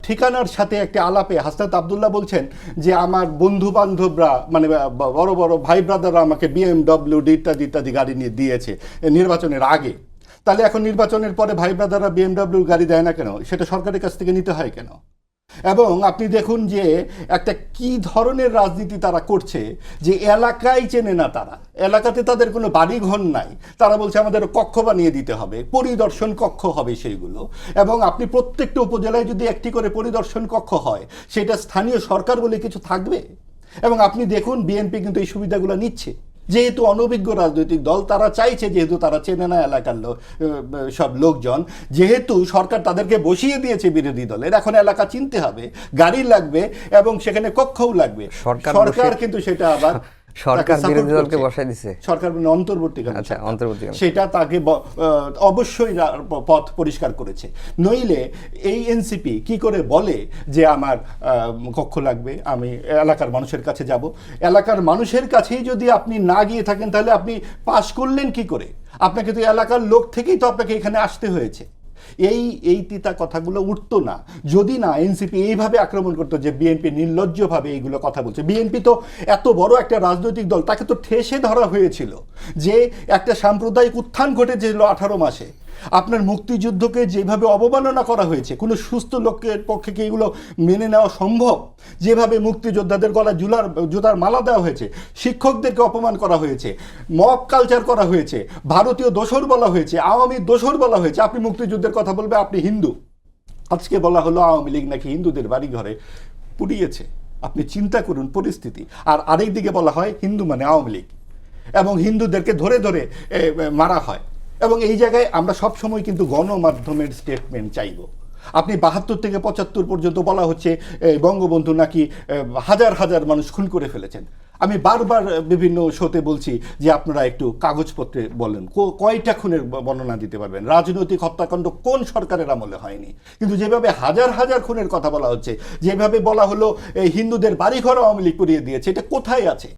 ঠিকানার সাথে একটা আলাপে হাসনাত আব্দুল্লাহ বলছেন যে আমার বন্ধু বান্ধবরা মানে বড় বড় ভাই ব্রাদাররা আমাকে BMW ইত্যাদি ইত্যাদি গাড়ি নিয়ে দিয়েছে নির্বাচনের আগে। তাহলে এখন নির্বাচনের পরে ভাই ব্রাদাররা BMW গাড়ি দেয় না কেন? সেটা সরকারের কাছ থেকে নিতে হয় কেন? এবং আপনি দেখুন যে একটা কি ধরনের রাজনীতি তারা করছে, যে এলাকায় চেনে না, তারা এলাকাতে তাদের কোনো বাড়িঘর নাই, তারা বলছে আমাদের কক্ষ বানিয়ে দিতে হবে, পরিদর্শন কক্ষ হবে সেইগুলো। এবং আপনি প্রত্যেকটা উপজেলায় যদি একটি করে পরিদর্শন কক্ষ হয়, সেটা স্থানীয় সরকার বলে কিছু থাকবে। এবং আপনি দেখুন বিএনপি কিন্তু এই সুবিধাগুলো নিচ্ছে, যেহেতু অনভিজ্ঞ রাজনৈতিক দল, তারা চাইছে, যেহেতু তারা চেনে না এলাকার সব লোকজন, যেহেতু সরকার তাদেরকে বসিয়ে দিয়েছে বিরোধী দলের, এখন এলাকা চিনতে হবে, গাড়ি লাগবে এবং সেখানে কক্ষও লাগবে। সরকার কিন্তু সেটা আবার সরকার বিরোধী দলকে বসাই দিছে, সরকার অন্তর্বর্তীকালীন, আচ্ছা অন্তর্বর্তীকালীন, সেটা তাকে অবশ্যই পথ পরিষ্কার করেছে। নইলে এই এনসিপি কি করে বলে যে আমার কক্ষ লাগবে, আমি এলাকার মানুষের কাছে যাব? এলাকার মানুষের কাছেই যদি আপনি না গিয়ে থাকেন, তাহলে আপনি পাশ করলেন কি করে? আপনাকে তো এলাকার লোক থেকেই তো আপনাকে এখানে আসতে হয়েছে। এই তিতা কথাগুলো উঠতো না যদি না এনসিপি এইভাবে আক্রমণ করতো, যে বিএনপি নির্লজ্জভাবে এইগুলো কথা বলছে। বিএনপি তো এত বড় একটা রাজনৈতিক দল, তাকে তো ঠেসে ধরা হয়েছিল, যে একটা সাম্প্রদায়িক উত্থান ঘটেছিল 18 মাসে। আপনার মুক্তিযুদ্ধকে যেভাবে অবমাননা করা হয়েছে, কোনো সুস্থ লোকের পক্ষে কি এগুলো মেনে নেওয়া সম্ভব? যেভাবে মুক্তিযোদ্ধাদের গলায় জুতার মালা দেওয়া হয়েছে, শিক্ষকদেরকে অপমান করা হয়েছে, মব কালচার করা হয়েছে, ভারতীয় দোসর বলা হয়েছে, আওয়ামী দোসর বলা হয়েছে। আপনি মুক্তিযুদ্ধের কথা বলবে আপনি হিন্দু, আজকে বলা হলো আওয়ামী লীগ নাকি হিন্দুদের বাড়ি ঘরে পুড়িয়েছে। আপনি চিন্তা করুন পরিস্থিতি। আর আরেক দিকে বলা হয় হিন্দু মানে আওয়ামী লীগ, এবং হিন্দুদেরকে ধরে ধরে মারা হয়। এবং এই জায়গায় আমরা সবসময় কিন্তু গণমাধ্যমের স্টেটমেন্ট চাইব। আপনি 72 থেকে 75 পর্যন্ত বলা হচ্ছে বঙ্গবন্ধু নাকি হাজার হাজার মানুষ খুন করে ফেলেছেন। আমি বারবার বিভিন্ন শোতে বলছি যে আপনারা একটু কাগজপত্রে বলেন কয়টা খুনের বর্ণনা দিতে পারবেন। রাজনৈতিক হত্যাকাণ্ড কোন সরকারের আমলে হয়নি? কিন্তু যেভাবে হাজার হাজার খুনের কথা বলা হচ্ছে, যেভাবে বলা হলো হিন্দুদের বাড়িঘর আওয়ামী লীগ পুড়িয়ে দিয়েছে, এটা কোথায় আছে?